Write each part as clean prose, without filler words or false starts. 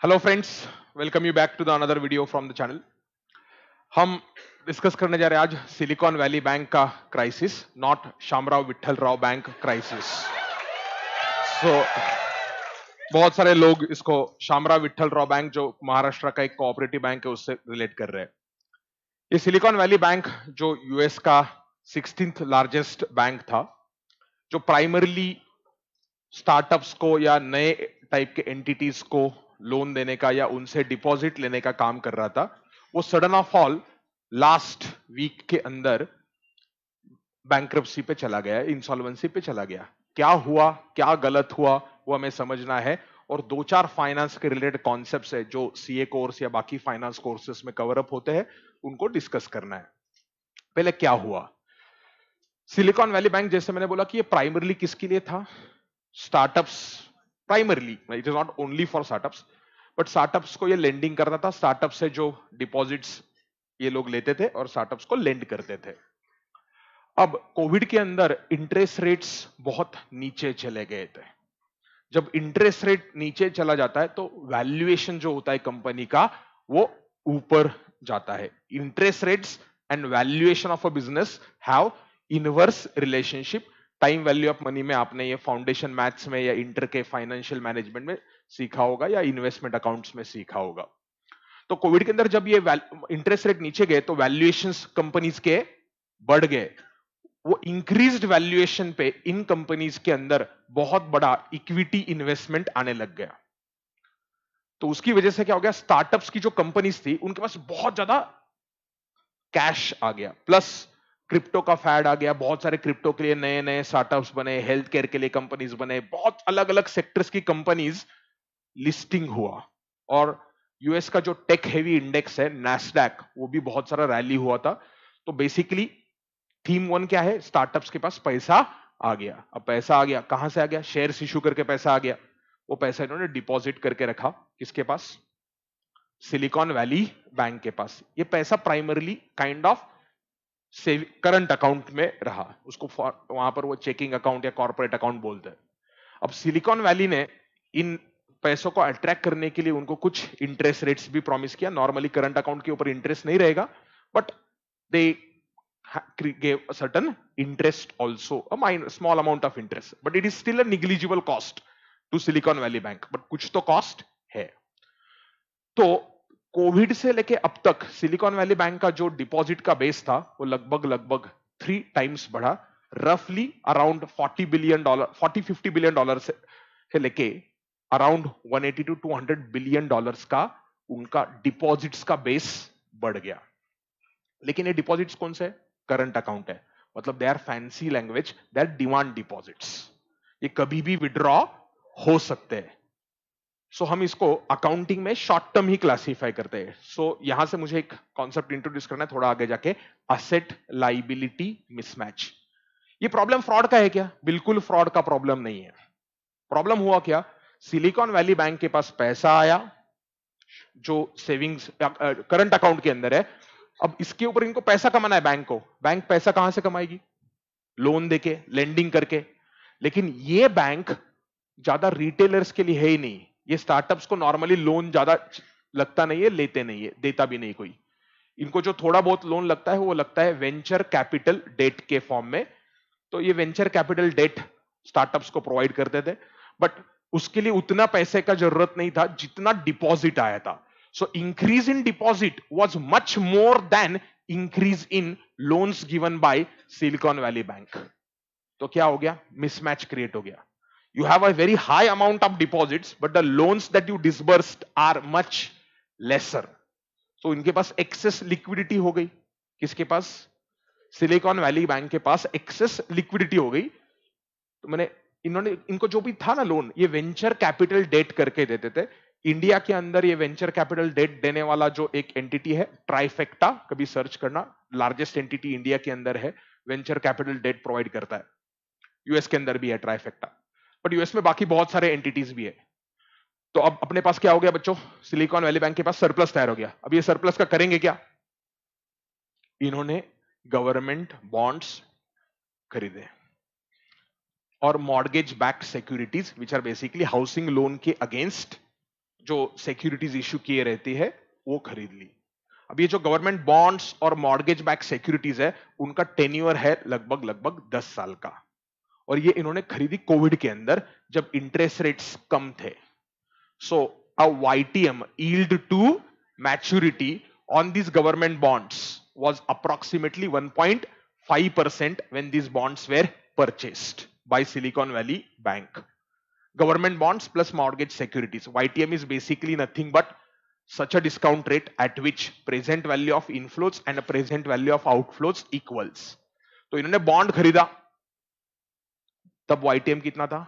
Hello friends, welcome you back to the another video from the channel. हम discuss करने जा रहे हैं आज सिलिकॉन वैली बैंक का crisis, not Shamrao Vitthal Rao bank crisis. So बहुत सारे लोग इसको शामराव विट्ठल राव बैंक, जो महाराष्ट्र का एक कोऑपरेटिव बैंक है, उससे रिलेट कर रहे हैं। ये सिलिकॉन वैली बैंक जो यूएस का 16th लार्जेस्ट बैंक था, जो प्राइमरली स्टार्टअप्स को या नए टाइप के एंटिटीज को लोन देने का या उनसे डिपॉजिट लेने का काम कर रहा था, वो sudden of all last week के अंदर बैंक्रप्सी पे चला गया, इंसॉल्वेंसी पे चला गया। क्या हुआ, क्या गलत हुआ, वो हमें समझना है। और दो चार फाइनेंस के रिलेटेड कॉन्सेप्ट्स है जो सीए कोर्स या बाकी फाइनेंस कोर्सेस में कवर अप होते हैं, उनको डिस्कस करना है। पहले क्या हुआ, सिलिकॉन वैली बैंक, जैसे मैंने बोला कि ये प्राइमरली किसके लिए था, startups. Primarily it is not only for startups, but startups को ये लेंडिंग करता था। स्टार्टअप से जो डिपॉजिट्स ये लोग लेते थे और स्टार्टअप्स को लेंड करते थे। अब कोविड के अंदर इंटरेस्ट रेट्स बहुत नीचे चले गए थे। जब इंटरेस्ट रेट नीचे चला जाता है तो वैल्यूएशन जो होता है कंपनी का, वो ऊपर जाता है। Interest rates and valuation of a business have inverse relationship. Time value of money में आपने ये फाउंडेशन मैथ्स में या इंटर के फाइनेंशियल मैनेजमेंट में सीखा होगा या इन्वेस्टमेंट अकाउंट्स में सीखा होगा। तो कोविड के अंदर जब ये इंटरेस्ट रेट नीचे गए तो वैल्यूएशंस कंपनीज के बढ़ गए। वो इंक्रीज्ड वैल्यूएशन पे इन कंपनीज के अंदर बहुत बड़ा इक्विटी इन्वेस्टमेंट आने लग गया। तो उसकी वजह से क्या हो गया, स्टार्टअप्स की जो कंपनीज थी उनके पास बहुत ज्यादा कैश आ गया, प्लस क्रिप्टो का फैड आ गया। बहुत सारे क्रिप्टो के लिए नए नए स्टार्टअप्स बने, हेल्थ केयर के लिए कंपनीज बने, बहुत अलग अलग सेक्टर्स की कंपनीज लिस्टिंग हुआ। और यूएस का जो टेक हेवी इंडेक्स है नैस्डैक, वो भी बहुत सारा रैली हुआ था। तो बेसिकली थीम वन क्या है, स्टार्टअप्स के पास पैसा आ गया। अब पैसा आ गया, कहां से आ गया, शेयर्स इशू करके पैसा आ गया। वो पैसा इन्होंने डिपॉजिट करके रखा, किसके पास, सिलिकॉन वैली बैंक के पास। ये पैसा primarily kind of save current account में रहा, उसको वहां पर वो चेकिंग अकाउंट या कॉर्पोरेट अकाउंट बोलते हैं। अब सिलिकॉन वैली ने इन पैसों को अट्रैक्ट करने के लिए उनको कुछ इंटरेस्ट रेट्स भी प्रॉमिस किया। नॉर्मली करंट अकाउंट के ऊपर इंटरेस्ट नहीं रहेगा, but they gave a certain interest also, small amount of interest, but it is still a negligible cost to Silicon Valley Bank, but कुछ तो कॉस्ट है। तो कोविड से लेके अब तक सिलिकॉन वैली बैंक का जो डिपॉजिट का बेस था वो लगभग लगभग 3 टाइम्स बढ़ा। रफली अराउंड $40-50 बिलियन से लेके अराउंड 180-200 बिलियन का उनका डिपॉजिट्स का बेस बढ़ गया। लेकिन ये डिपॉजिट्स कौन से, करंट अकाउंट है, मतलब they are fancy language, they are demand deposits. ये कभी भी विड्रॉ हो सकते हैं। सो हम इसको अकाउंटिंग में शॉर्ट टर्म ही क्लासिफाई करते हैं। सो यहां से मुझे एक कॉन्सेप्ट इंट्रोड्यूस करना है थोड़ा आगे जाके, असेट लाइबिलिटी मिसमैच। ये प्रॉब्लम फ्रॉड का है क्या, बिल्कुल फ्रॉड का प्रॉब्लम नहीं है। प्रॉब्लम हुआ क्या, सिलिकॉन वैली बैंक के पास पैसा आया जो सेविंग्स करंट अकाउंट के अंदर है। अब इसके ऊपर इनको पैसा कमाना है बैंक को। बैंक पैसा कहां से कमाएगी, लोन देके, लेंडिंग करके। लेकिन ये बैंक ज्यादा रिटेलर्स के लिए है ही नहीं। ये स्टार्टअप्स को नॉर्मली लोन ज्यादा लगता नहीं है, लेते नहीं है, देता भी नहीं कोई। इनको जो थोड़ा बहुत लोन लगता है वो लगता है वेंचर कैपिटल डेट के फॉर्म में। तो ये वेंचर कैपिटल डेट स्टार्टअप्स को प्रोवाइड करते थे, बट उसके लिए उतना पैसे का जरूरत नहीं था जितना डिपॉजिट आया था। So increase in deposit was much more than increase in loans given by Silicon Valley Bank. तो क्या हो गया, मिसमैच क्रिएट हो गया। You have a very high amount of deposits but the loans that you disbursed are much lesser. तो इनके पास access liquidity हो गई। किसके पास, सिलिकॉन वैली बैंक के पास एक्सेस लिक्विडिटी हो गई। तो मैंने इन्होंने इनको जो भी था ना लोन, ये वेंचर कैपिटल डेट करके देते थे। इंडिया के अंदर ये वेंचर कैपिटल डेट देने वाला जो एक एंटिटी है, ट्राइफेक्टा, कभी सर्च करना, लार्जेस्ट एंटिटी इंडिया के अंदर है, वेंचर कैपिटल डेट प्रोवाइड करता है। यूएस के अंदर भी है ट्राइफेक्टा, बट यूएस में बाकी बहुत सारे एंटिटीज भी है। तो अब अपने पास क्या हो गया बच्चों, सिलिकॉन वैली बैंक के पास सरप्लस तैयार हो गया। अब ये सरप्लस का करेंगे क्या, इन्होंने गवर्नमेंट बॉन्ड्स खरीदे और mortgage backed securities, which are basically housing loan के अगेंस्ट जो सिक्योरिटीज इश्यू किए रहती है वो खरीद ली। अब ये जो गवर्नमेंट बॉन्ड्स और मॉर्गेज बैक सिक्योरिटीज है उनका टेन्योर है लगभग लगभग 10 साल का, और ये इन्होंने खरीदी कोविड के अंदर जब इंटरेस्ट रेट्स कम थे। सो अ YTM yield to maturity on these government bonds was approximately 1.5% when these bonds were purchased by Silicon Valley Bank. Government bonds plus mortgage securities. YTM is basically nothing but such a discount rate at which present value of inflows and present value of outflows equals. तो इन्होंने bond खरीदा, तब YTM कितना था?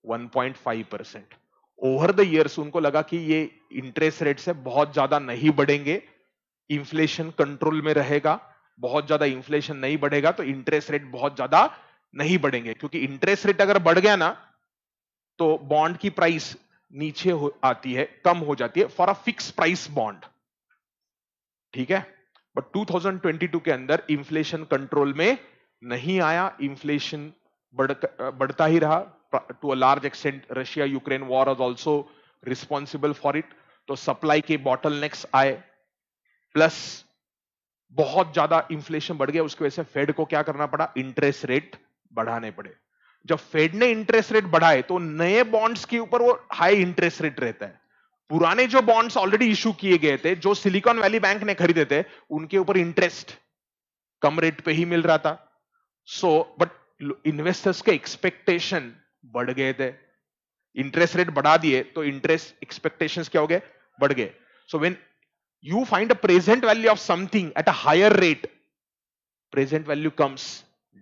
1.5%. Over the years उनको लगा कि ये इंटरेस्ट रेट से बहुत ज्यादा नहीं बढ़ेंगे, इन्फ्लेशन कंट्रोल में रहेगा, बहुत ज्यादा इन्फ्लेशन नहीं बढ़ेगा तो इंटरेस्ट रेट बहुत ज्यादा नहीं बढ़ेंगे, क्योंकि इंटरेस्ट रेट अगर बढ़ गया ना तो बॉन्ड की प्राइस नीचे आती है, कम हो जाती है for a fix price bond, ठीक है। बट 2022 के अंदर इन्फ्लेशन कंट्रोल में नहीं आया, इन्फ्लेशन बढ़ता ही रहा। To a large extent Russia Ukraine war was also responsible for it. तो सप्लाई के बॉटलनेक्स आए, प्लस बहुत ज्यादा इन्फ्लेशन बढ़ गया, उसकी वजह से फेड को क्या करना पड़ा? इंटरेस्ट रेट बढ़ाने पड़े। जब फेड ने इंटरेस्ट रेट बढ़ाए तो नए बॉन्ड्स के ऊपर वो हाई इंटरेस्ट रेट रहता है। पुराने जो बॉन्ड्स ऑलरेडी इशू किए गए थे, जो सिलिकॉन वैली बैंक ने खरीदे थे, उनके ऊपर इंटरेस्ट कम रेट पे ही मिल रहा था। सो बट इन्वेस्टर्स के एक्सपेक्टेशन बढ़ गए थे, इंटरेस्ट रेट बढ़ा दिए तो इंटरेस्ट एक्सपेक्टेशंस क्या हो गए? बढ़ गए। So when you find a present value of something at a higher rate, present value comes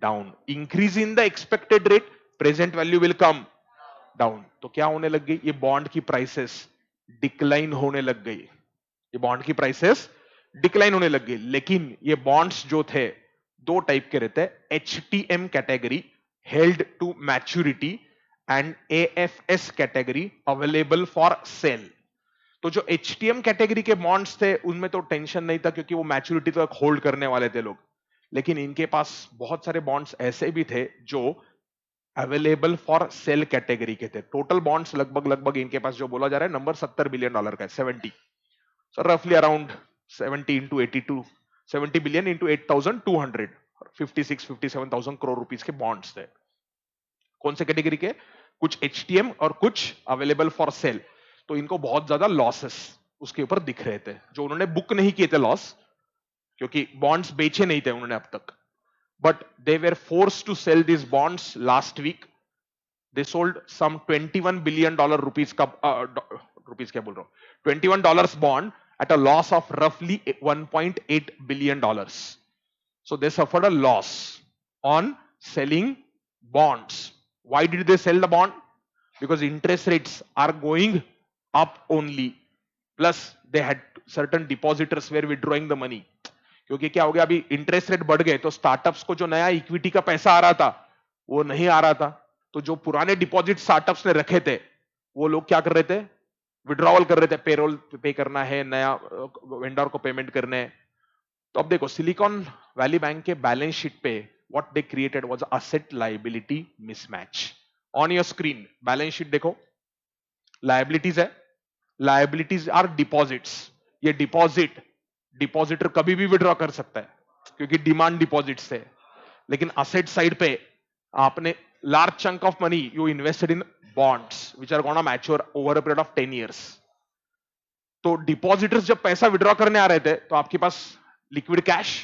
down. Increase in the expected rate, present value will come down. तो क्या होने लग गई? ये बॉन्ड की प्राइसेस डिक्लाइन होने लग गई, ये बॉन्ड की प्राइसेस डिक्लाइन होने लग गई। लेकिन ये बॉन्ड्स जो थे दो टाइप के रहते हैं, HTM category held to maturity and AFS category available for sale. तो जो HTM कैटेगरी के बॉन्ड्स थे उनमें तो टेंशन नहीं था, क्योंकि वो मैच्योरिटी तक होल्ड करने वाले थे लोग। लेकिन इनके पास बहुत सारे बॉन्ड्स ऐसे भी थे जो अवेलेबल फॉर सेल कैटेगरी के थे। टोटल बॉन्ड्स लगभग लगभग इनके पास जो बोला जा रहा है नंबर $70 बिलियन का है, 70, सो रफली around 70 into 82, 70 billion into 8,200, 56-57,000 crore rupees के बॉन्ड्स थे। कौन से कैटेगरी के? कुछ HTM और कुछ अवेलेबल फॉर सेल। तो इनको बहुत ज्यादा लॉसेस उसके ऊपर दिख रहे थे, जो उन्होंने बुक नहीं किए थे लॉस, क्योंकि बॉन्ड्स बेचे नहीं थे उन्होंने अब तक। But they were force to sell this bonds last week. They sold some $21 billion rupees का रुपीस क्या बोल रहा हूं, $21 bond at a loss of रफली $1.8 billion. So they suffered a loss on selling bonds. Why did they sell the bond? Because interest rates are going up only, plus they had certain depositors were withdrawing the money. क्योंकि क्या हो गया, अभी interest rate बढ़ गए तो startups को जो नया इक्विटी का पैसा आ रहा था वो नहीं आ रहा था। तो जो पुराने डिपॉजिट स्टार्टअप्स ने रखे थे वो लोग क्या कर रहे थे? विड्रॉवल कर रहे थे, पेरोल पे करना है, नया वेंडर को पेमेंट करने हैं। तो अब देखो सिलिकॉन वैली बैंक के बैलेंस शीट पे what they created was asset liability mismatch. On your screen balance sheet देखो, लायबिलिटीज है, लायबिलिटीज आर डिपॉजिट्स। ये डिपॉजिटर कभी भी विड्रॉ कर सकता है क्योंकि डिमांड डिपॉजिट्स है। लेकिन असेट साइड पे आपने large chunk of money you invested in bonds which are gonna mature over a period of 10 years। तो डिपॉजिटर्स जब पैसा विड्रॉ करने आ रहे थे तो आपके पास लिक्विड कैश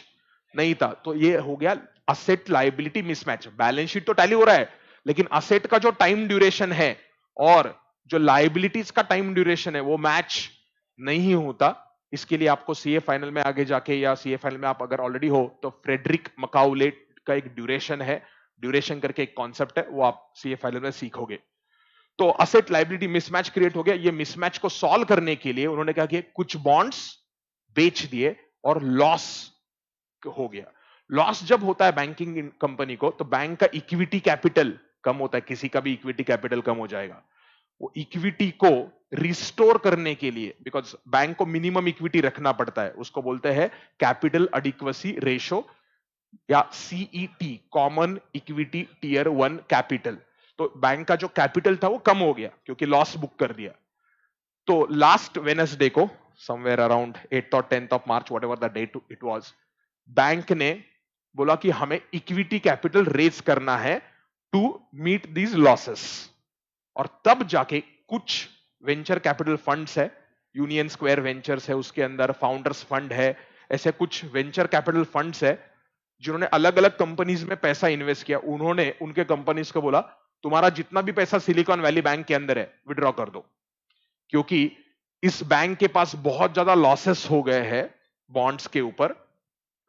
नहीं था, तो ये हो गया asset liability mismatch. Balance sheet तो टैली हो रहा है, लेकिन असेट का जो टाइम ड्यूरेशन है और जो लायबिलिटीज का टाइम ड्यूरेशन है वो मैच नहीं होता। इसके लिए आपको सीए फाइनल में आगे जाके, या सीए फाइनल में आप अगर ऑलरेडी हो तो फ्रेडरिक मकाउलेट का एक ड्यूरेशन है, ड्यूरेशन करके एक कॉन्सेप्ट है, वो आप सीए फाइनल में सीखोगे। तो असेट लायबिलिटी मिसमैच क्रिएट हो गया। ये मिसमैच को सॉल्व करने के लिए उन्होंने क्या किया, कुछ बॉन्ड्स बेच दिए और लॉस हो गया। लॉस जब होता है बैंकिंग कंपनी को तो बैंक का इक्विटी कैपिटल कम होता है, किसी का भी इक्विटी कैपिटल कम हो जाएगा। वो इक्विटी को रिस्टोर करने के लिए, बिकॉज बैंक को मिनिमम इक्विटी रखना पड़ता है, उसको बोलते हैं कैपिटल एडिक्वेसी रेशो या CET, कॉमन इक्विटी टीयर 1 कैपिटल। तो बैंक का जो कैपिटल था वो कम हो गया क्योंकि लॉस बुक कर दिया। तो लास्ट वेनसडे को समवेयर अराउंड 8th और 10th of March whatever the date it was, bank ने बोला कि हमें इक्विटी कैपिटल रेज करना है टू मीट दीज लॉसेस। और तब जाके कुछ वेंचर कैपिटल फंड्स है, यूनियन स्क्वायर वेंचर्स है, उसके अंदर फाउंडर्स फंड है, ऐसे कुछ वेंचर कैपिटल फंड्स है जिन्होंने अलग अलग कंपनीज में पैसा इन्वेस्ट किया। उन्होंने उनके कंपनीज को बोला तुम्हारा जितना भी पैसा सिलिकॉन वैली बैंक के अंदर है विड्रॉ कर दो, क्योंकि इस बैंक के पास बहुत ज्यादा लॉसेस हो गए हैं बॉन्ड्स के ऊपर।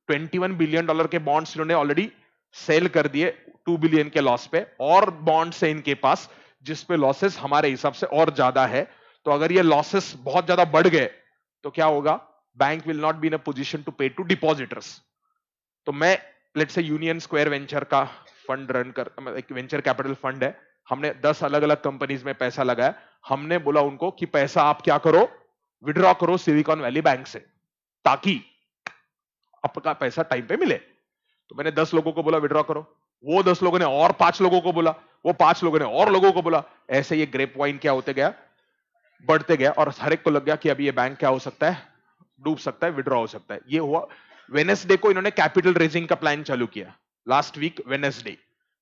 $21 बिलियन के बॉन्ड्स इन्होंने ऑलरेडी सेल कर दिए 2 बिलियन के लॉस पे, और बॉन्ड्स है इनके पास जिस पे लॉसेस हमारे हिसाब से और ज्यादा है। तो अगर ये लॉसेस बहुत ज्यादा बढ़ गए तो क्या होगा, bank will not be in a position to pay to depositors. तो मैं let's say Union Square Venture का फंड रन कर, एक वेंचर कैपिटल फंड है, हमने 10 अलग अलग कंपनीज में पैसा लगाया। हमने बोला उनको कि पैसा आप क्या करो, विड्रॉ करो सिलिकॉन वैली बैंक से, ताकि आपका पैसा टाइम पे मिले। तो मैंने 10 लोगों को बोला विड्रॉ करो, वो 10 लोगों ने और 5 लोगों को बोला, वो 5 लोगों ने और लोगों को बोला। ऐसे ये ग्रेप वाइन क्या होते गया, बढ़ते गया, और हर एक को लग गया कि अभी ये बैंक क्या हो सकता है, डूब सकता है, विड्रॉ हो सकता है। ये हुआ वेनेसडे को इन्होंने कैपिटल रेजिंग का प्लान चालू किया, लास्ट वीक वेनेसडे,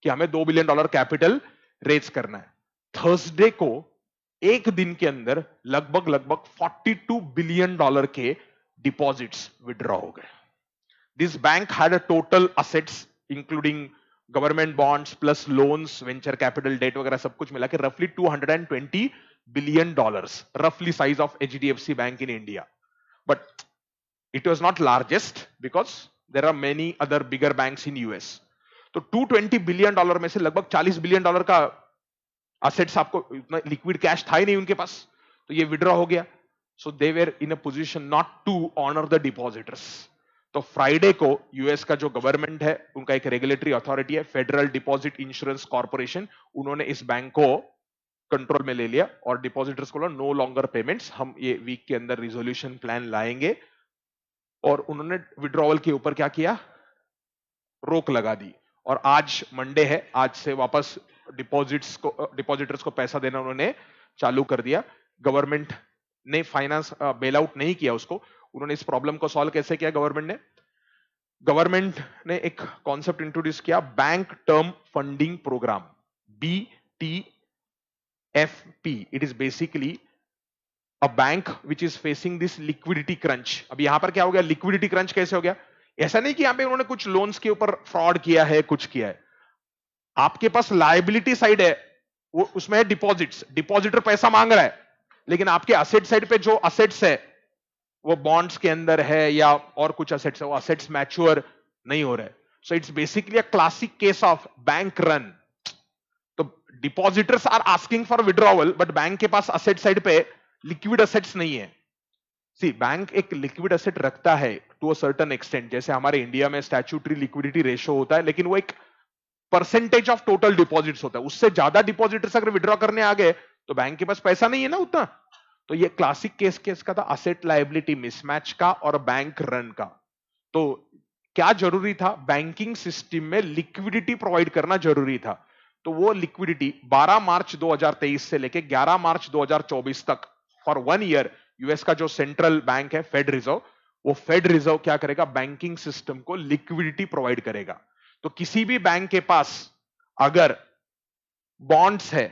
कि हमें $2 बिलियन कैपिटल रेज करना है। थर्सडे को एक दिन के अंदर लगभग लगभग $42 बिलियन के डिपॉजिट्स विड्रॉ हो गए। This bank had a total assets including government bonds plus loans, venture capital, debt वगैरह सब कुछ मिला के रफली $220 बिलियन, रफली size of HDFC bank in India. But it was not largest because there are many other bigger banks in US. तो $220 billion में से लगभग $40 बिलियन का असेट्स, आपको इतना लिक्विड कैश था ही नहीं उनके पास, तो ये विड्रॉ हो गया। So they were in a position not to honour the depositors. तो फ्राइडे को यूएस का जो गवर्नमेंट है, उनका एक रेगुलेटरी अथॉरिटी है, फेडरल डिपॉजिट इंश्योरेंस कॉर्पोरेशन, उन्होंने इस बैंक को कंट्रोल में ले लिया और डिपॉजिटर्स को नो लॉन्गर पेमेंट्स, हम ये वीक के अंदर रिजोल्यूशन प्लान लाएंगे। और उन्होंने विड्रॉवल के ऊपर क्या किया, रोक लगा दी। और आज मंडे है, आज से वापस डिपॉजिटर्स को पैसा देना उन्होंने चालू कर दिया। गवर्नमेंट ने फाइनेंस बेल आउट नहीं किया उसको, उन्होंने इस प्रॉब्लम को सॉल्व कैसे किया, गवर्नमेंट ने एक कॉन्सेप्ट इंट्रोड्यूस किया, bank term funding program, BTFP। It is basically a bank which is facing this liquidity crunch. अब यहां पर क्या हो गया, लिक्विडिटी क्रंच कैसे हो गया, ऐसा नहीं कि यहां पे उन्होंने कुछ लोन्स के ऊपर फ्रॉड किया है, कुछ किया है। आपके पास लायबिलिटी साइड है, वो उसमें है डिपॉजिट्स, डिपॉजिटर पैसा मांग रहा है, लेकिन आपके असेट साइड पे जो असेट्स है वो बॉन्ड्स के अंदर है या और कुछ असेट्स है, वो असेट्स मैच्योर नहीं हो रहे। So it's basically a classic case of bank run. तो depositors are asking for withdrawal, but bank के पास असेट साइड पे लिक्विड असेट्स नहीं है। सी, बैंक एक लिक्विड असेट रखता है टू अ सर्टेन एक्सटेंट, जैसे हमारे इंडिया में स्टैट्यूटरी लिक्विडिटी रेशियो होता है, लेकिन वो एक परसेंटेज ऑफ टोटल डिपॉजिट्स होता है। उससे ज्यादा डिपॉजिटर्स अगर विड्रॉ करने आ गए तो बैंक के पास पैसा नहीं है ना उतना। तो ये क्लासिक केस का था, असेट लायबिलिटी मिसमैच का और बैंक रन का। तो क्या जरूरी था, बैंकिंग सिस्टम में लिक्विडिटी प्रोवाइड करना जरूरी था। तो वो लिक्विडिटी 12 मार्च 2023 से लेके 11 मार्च 2024 तक फॉर 1 ईयर यूएस का जो सेंट्रल बैंक है फेड रिजर्व, वो फेड रिजर्व क्या करेगा, बैंकिंग सिस्टम को लिक्विडिटी प्रोवाइड करेगा। तो किसी भी बैंक के पास अगर बॉन्ड्स है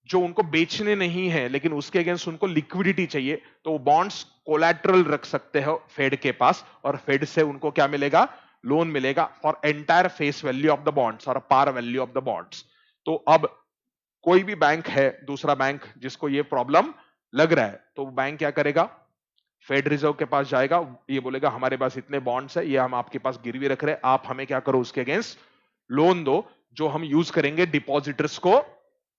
जो उनको बेचने नहीं है लेकिन उसके अगेंस्ट उनको लिक्विडिटी चाहिए, तो वो बॉन्ड्स कोलैटरल रख सकते हो फेड के पास, और फेड से उनको क्या मिलेगा, लोन मिलेगा for entire face value of the bonds और par value of the bonds. तो अब कोई भी बैंक है, दूसरा बैंक जिसको ये प्रॉब्लम लग रहा है, तो बैंक क्या करेगा, फेड रिजर्व के पास जाएगा, ये बोलेगा हमारे पास इतने बॉन्ड्स है, ये हम आपके पास गिरवी रख रहे हैं, आप हमें क्या करो, उसके अगेंस्ट लोन दो जो हम यूज करेंगे डिपॉजिटर्स को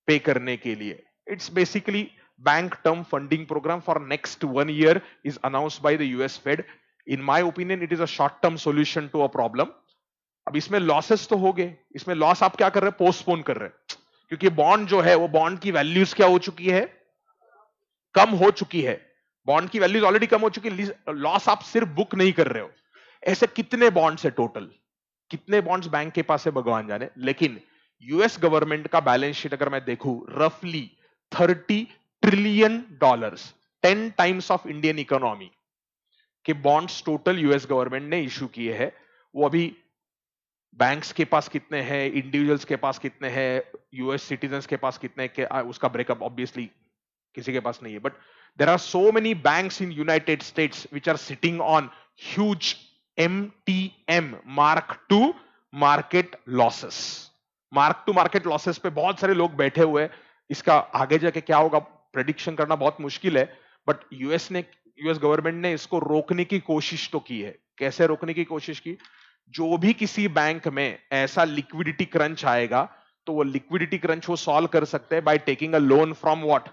पे करने के लिए। It's basically bank term funding program for next 1 year is announced by the US Fed. In my opinion it is a short term solution to a problem. अब इसमें लॉसेस तो हो गए, इसमें लॉस आप क्या कर रहे हैं, पोस्टपोन कर रहे हैं, क्योंकि बॉन्ड जो है वो बॉन्ड की वैल्यूज क्या हो चुकी है, कम हो चुकी है, बॉन्ड की वैल्यूज ऑलरेडी कम हो चुकी है, लॉस आप सिर्फ बुक नहीं कर रहे हो। ऐसे कितने बॉन्ड्स है टोटल, कितने बॉन्ड्स बैंक के पास है भगवान जाने, लेकिन यूएस गवर्नमेंट का बैलेंस शीट अगर मैं देखूं, रफली trillion dollars, 10 times of Indian economy के बॉन्ड्स टोटल यूएस गवर्नमेंट ने इशू किए हैं। वो अभी बैंक्स के पास कितने हैं, इंडिविजुअल्स के पास कितने हैं, यूएस सिटीजन्स के पास कितने के उसका ब्रेकअप ऑब्वियसली किसी के पास नहीं है, but there are so many banks in United States which are sitting on huge MTM, mark to market losses. Mark to market losses पे बहुत सारे लोग बैठे हुए हैं। इसका आगे जाके क्या होगा प्रेडिक्शन करना बहुत मुश्किल है, बट यूएस गवर्नमेंट ने इसको रोकने की कोशिश तो की है। कैसे रोकने की कोशिश की? जो भी किसी बैंक में ऐसा लिक्विडिटी क्रंच आएगा तो वो लिक्विडिटी क्रंच वो सॉल्व कर सकते हैं by taking a loan from what?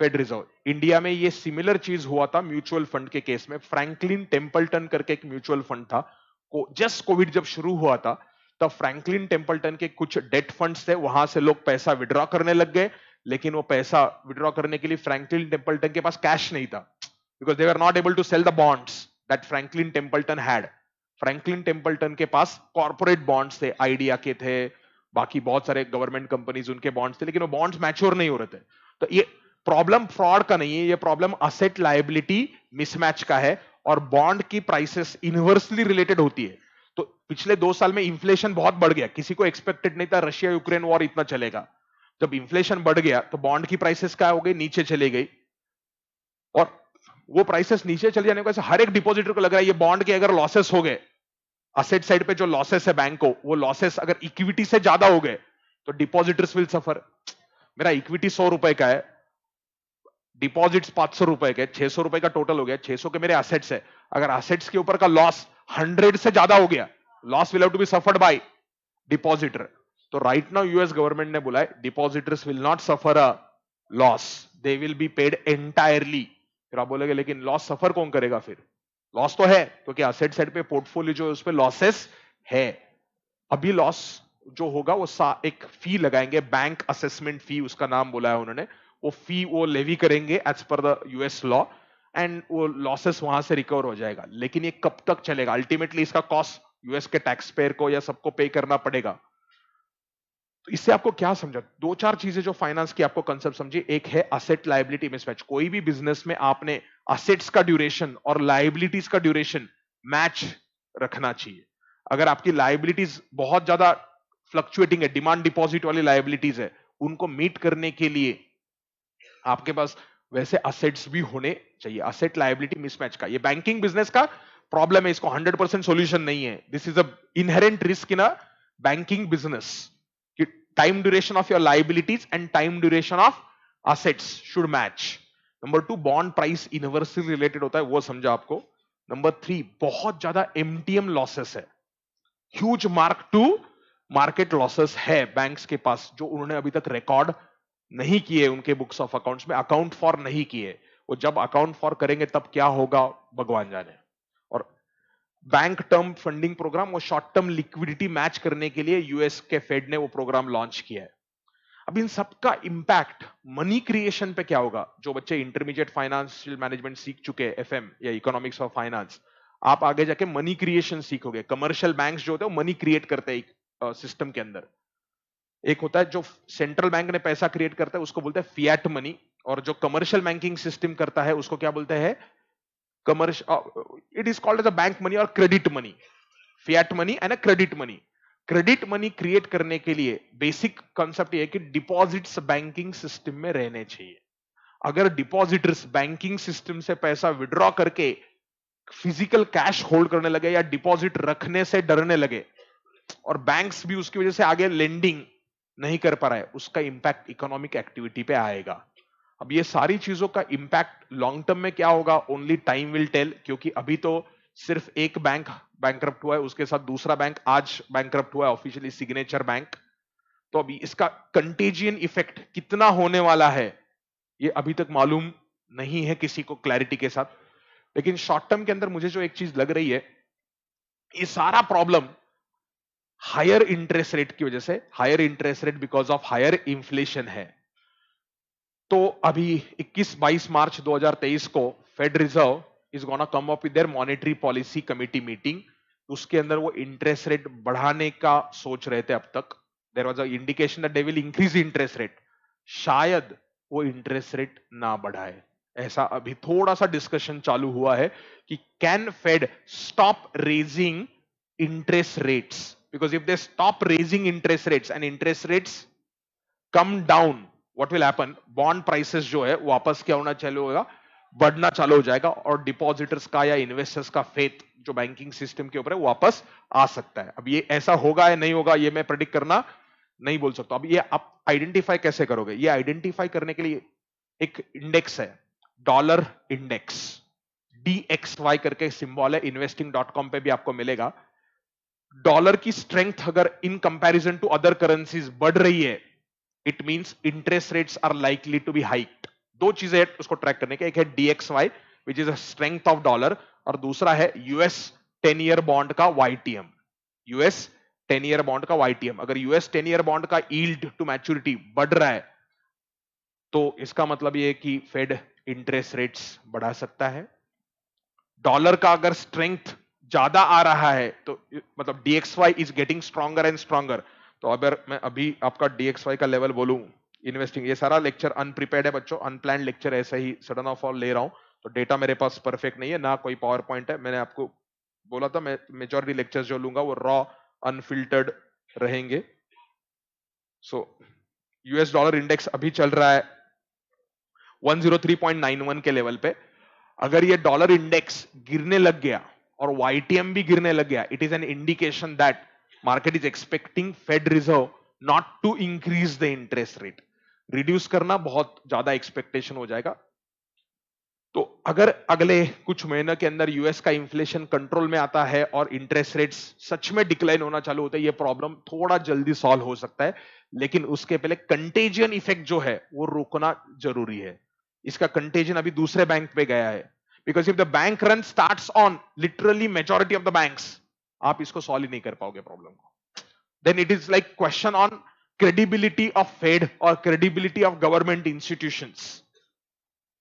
Fed Reserve. India में ये सिमिलर चीज हुआ था म्यूचुअल फंड के केस में। फ्रैंकलिन टेम्पल्टन करके एक म्यूचुअल फंड था, जस्ट कोविड जब शुरू हुआ था तब फ्रैंकलिन टेम्पल्टन के कुछ डेट फंड्स थे, वहां से लोग पैसा विड्रॉ करने लग गए, लेकिन वो पैसा विड्रॉ करने के लिए फ्रैंकलिन टेम्पल्टन के पास कैश नहीं था, because they were not able to sell the bonds that Franklin Templeton had. Franklin Templeton के पास कॉर्पोरेट बॉन्ड्स थे, आइडिया के थे, बाकी बहुत सारे गवर्नमेंट कंपनीज उनके बॉन्ड्स थे, लेकिन वो बॉन्ड्स मैच्योर नहीं हो रहे थे। तो ये प्रॉब्लम फ्रॉड का नहीं है, ये प्रॉब्लम असेट लायबिलिटी मिसमैच का है, और बॉन्ड की प्राइसेस इनवर्सली रिलेटेड होती है। तो पिछले 2 साल में इन्फ्लेशन बहुत बढ़ गया, किसी को एक्सपेक्टेड नहीं था रशिया यूक्रेन वॉर इतना चलेगा। जब इन्फ्लेशन बढ़ गया तो बॉन्ड की प्राइसेस क्या हो गई? नीचे चली गई। और वो प्राइसेस नीचे चले जाने को हर एक डिपॉजिटर को लग रहा है ये बॉन्ड के अगर लॉसेस हो गए, असेट साइड पे जो लॉसेस है बैंक को, वो लॉसेस अगर इक्विटी से ज्यादा हो गए तो डिपॉजिटर्स विल सफर। मेरा इक्विटी 100 रुपए का है, डिपॉजिट्स 500 रुपए के, 600 रुपए का टोटल हो गया, 600 के मेरे असेट्स है। अगर असेट्स के ऊपर का लॉस 100 से ज्यादा हो गया, loss will have to be suffered by depositor. तो राइट नाउ यूएस गवर्नमेंट ने बोला है depositors will not suffer a loss, they will be paid entirely. फिर आप बोलेगे लेकिन लॉस सफर कौन करेगा? फिर लॉस तो है क्योंकि असेट साइड पे पोर्टफोलियो जो है उस पे लॉसेस है। अभी लॉस जो होगा वो एक फी लगाएंगे, बैंक असेसमेंट फी उसका नाम बोला है उन्होंने। वो फी वो लेवी करेंगे as per the US law, and वो लॉसेस वहां से रिकवर हो जाएगा। लेकिन ये कब तक चलेगा? अल्टीमेटली इसका कॉस्ट यूएस के टैक्स पेयर को या सबको पे करना पड़ेगा। तो इससे आपको क्या समझा? 2-4 चीजें जो फाइनेंस की आपको कंसेप्ट समझी। एक है असेट लायबिलिटी मिसमैच। कोई भी बिजनेस में आपने असेट्स का ड्यूरेशन और लायबिलिटीज का ड्यूरेशन मैच रखना चाहिए। अगर आपकी लायबिलिटीज बहुत ज्यादा फ्लक्चुएटिंग है, डिमांड डिपॉजिट वाली लायबिलिटीज है, उनको मीट करने के लिए आपके पास वैसे असेट्स भी होने चाहिए। असेट लायबिलिटी मिसमैच का ये बैंकिंग बिजनेस का प्रॉब्लम है, इसको 100% सॉल्यूशन नहीं है। This is a inherent risk in a banking business कि time duration of your liabilities and time duration of assets should match. Number 2, bond price inversely related होता है, वो समझा आपको। नंबर 3, बहुत ज्यादा एमटीएम लॉसेस है, huge mark to market losses है बैंक्स के पास, जो उन्होंने अभी तक रिकॉर्ड नहीं किए उनके बुक्स ऑफ अकाउंट्स में, अकाउंट फॉर नहीं किए। वो जब अकाउंट फॉर करेंगे तब क्या होगा भगवान जाने। और बैंक टर्म फंडिंग प्रोग्राम, वो शॉर्ट टर्म लिक्विडिटी मैच करने के लिए यूएस के फेड ने वो प्रोग्राम लॉन्च किया है। अब इन सबका इंपैक्ट मनी क्रिएशन पे क्या होगा? जो बच्चे इंटरमीडिएट फाइनेंशियल मैनेजमेंट सीख चुके हैं, एफएम या इकोनॉमिक्स ऑफ फाइनेंस, आप आगे जाके मनी क्रिएशन सीखोगे। कमर्शियल बैंक्स जो होते हैं वो मनी क्रिएट करते हैं सिस्टम के अंदर। एक होता है जो सेंट्रल बैंक ने पैसा क्रिएट करता है उसको बोलते हैं फिएट मनी, और जो कमर्शियल बैंकिंग सिस्टम करता है उसको क्या बोलते हैं? Commercial, it is called as a bank money और credit money. Fiat money and a credit money. Credit money create करने के लिए बेसिक कॉन्सेप्ट ये है कि डिपॉजिट्स बैंकिंग सिस्टम में रहने चाहिए। अगर डिपॉजिटर्स बैंकिंग सिस्टम से पैसा विड्रॉ करके फिजिकल कैश होल्ड करने लगे या डिपॉजिट रखने से डरने लगे, और बैंक्स भी उसकी वजह से आगे लेंडिंग नहीं कर पा रहा है, उसका इंपैक्ट इकोनॉमिक एक्टिविटी पे आएगा। अब ये सारी चीजों का इंपैक्ट लॉन्ग टर्म में क्या होगा, ओनली टाइम विल टेल। क्योंकि अभी तो सिर्फ एक बैंक बैंकरप्ट हुआ है, उसके साथ दूसरा बैंक आज बैंकरप्ट हुआ है ऑफिशियली, सिग्नेचर बैंक। तो अभी इसका कंटेजियन इफेक्ट कितना होने वाला है ये अभी तक मालूम नहीं है किसी को क्लैरिटी के साथ। लेकिन शॉर्ट टर्म के अंदर मुझे जो एक चीज लग रही है, ये सारा प्रॉब्लम हायर इंटरेस्ट रेट की वजह से, higher interest rate because of higher inflation है। तो अभी 21-22 मार्च 2023 को Fed Reserve is gonna come up with their monetary policy committee meeting. उसके अंदर वो इंटरेस्ट रेट बढ़ाने का सोच रहे थे। अब तक there was a indication that they will increase interest rate. शायद वो इंटरेस्ट रेट ना बढ़ाए। ऐसा अभी थोड़ा सा डिस्कशन चालू हुआ है कि can Fed stop raising interest rates, because if they stop raising interest rates and interest rates come down, what will happen, bond prices जो है वापस क्या होना चालू होगा, बढ़ना चालू हो जाएगा, और डिपॉजिटर्स का या इन्वेस्टर्स का फेथ जो बैंकिंग सिस्टम के ऊपर है वापस आ सकता है। अब ये ऐसा होगा या नहीं होगा ये मैं प्रेडिक्ट करना नहीं बोल सकता। अब ये आप आइडेंटिफाई कैसे करोगे? ये आइडेंटिफाई करने के लिए एक इंडेक्स है, डॉलर इंडेक्स, DXY करके सिंबल है, investing.com पे भी आपको मिलेगा। डॉलर की स्ट्रेंथ अगर in comparison to other currencies बढ़ रही है, it means interest rates are likely to be hiked. दो चीजें हैं उसको ट्रैक करने के, एक है DXY which is a strength of dollar, और दूसरा है US 10 ईयर बॉन्ड का YTM, US 10 ईयर बॉन्ड का YTM। अगर US 10 ईयर बॉन्ड का यील्ड टू मैच्योरिटी बढ़ रहा है तो इसका मतलब ये है कि फेड इंटरेस्ट रेट्स बढ़ा सकता है। डॉलर का अगर स्ट्रेंथ ज्यादा आ रहा है तो मतलब DXY is getting stronger and stronger. तो अगर मैं अभी आपका DXY का लेवल बोलूं, इन्वेस्टिंग, ये सारा लेक्चर अनप्रिपेयर्ड है बच्चों, अनप्लान्ड लेक्चर ऐसे ही सडन ऑफ ऑल ले रहा हूं, तो डेटा मेरे पास परफेक्ट नहीं है, ना कोई पावर पॉइंट है। मैंने आपको बोला था मैं मेजॉरिटी लेक्चर्स जो लूंगा वो रॉ अनफिल्टर्ड रहेंगे। सो यूएस डॉलर इंडेक्स अभी चल रहा है 103.91 के लेवल पे। अगर ये डॉलर इंडेक्स गिरने लग गया और YTM भी गिरने लग गया, it is an indication that market is expecting Fed Reserve not to increase the interest rate, reduce करना बहुत ज्यादा एक्सपेक्टेशन हो जाएगा। तो अगर अगले कुछ महीने के अंदर यूएस का इन्फ्लेशन कंट्रोल में आता है और इंटरेस्ट रेट्स सच में डिक्लाइन होना चालू होता है, ये प्रॉब्लम थोड़ा जल्दी सॉल्व हो सकता है, लेकिन उसके पहले कंटेजियन इफेक्ट जो है वो रोकना जरूरी है। इसका कंटेजियन अभी दूसरे बैंक पे गया है, because if the bank run starts on literally majority of the banks, आप इसको सॉल्व ही नहीं कर पाओगे प्रॉब्लम को। Then it is like question on credibility of Fed और क्रेडिबिलिटी ऑफ गवर्नमेंट इंस्टीट्यूशंस।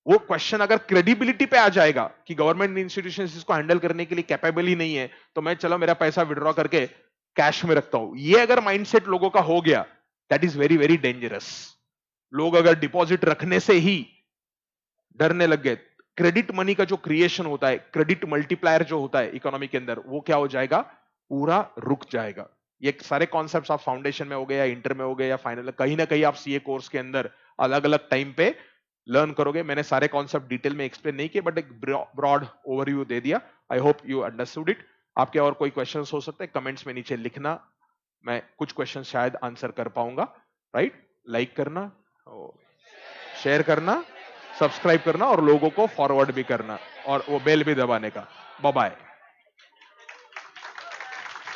वो क्वेश्चन अगर क्रेडिबिलिटी पे आ जाएगा कि गवर्नमेंट इंस्टीट्यूशन इसको हैंडल करने के लिए कैपेबल ही नहीं है, तो मैं चलो मेरा पैसा विड्रॉ करके कैश में रखता हूं, ये अगर माइंडसेट लोगों का हो गया, that is very very dangerous. लोग अगर डिपॉजिट रखने से ही डरने लग गए, क्रेडिट मनी का जो क्रिएशन होता है, क्रेडिट मल्टीप्लायर जो होता है इकोनॉमी के अंदर, वो क्या हो जाएगा, पूरा रुक जाएगा। ये सारे कॉन्सेप्ट्स आप फाउंडेशन में हो गए या इंटर में हो गए या फाइनल, कहीं ना कहीं आप सीए कोर्स के अंदर अलग अलग टाइम पे लर्न करोगे। मैंने सारे कॉन्सेप्ट डिटेल में एक्सप्लेन नहीं किए, बट एक ब्रॉड ओवरव्यू दे दिया। I hope you understood it. आपके और कोई क्वेश्चंस हो सकते हैं, कमेंट्स में नीचे लिखना, मैं कुछ क्वेश्चन शायद आंसर कर पाऊंगा। राइट, लाइक करना, शेयर करना, सब्सक्राइब करना और लोगों को फॉरवर्ड भी करना, और वो बेल भी दबाने का। Bye bye.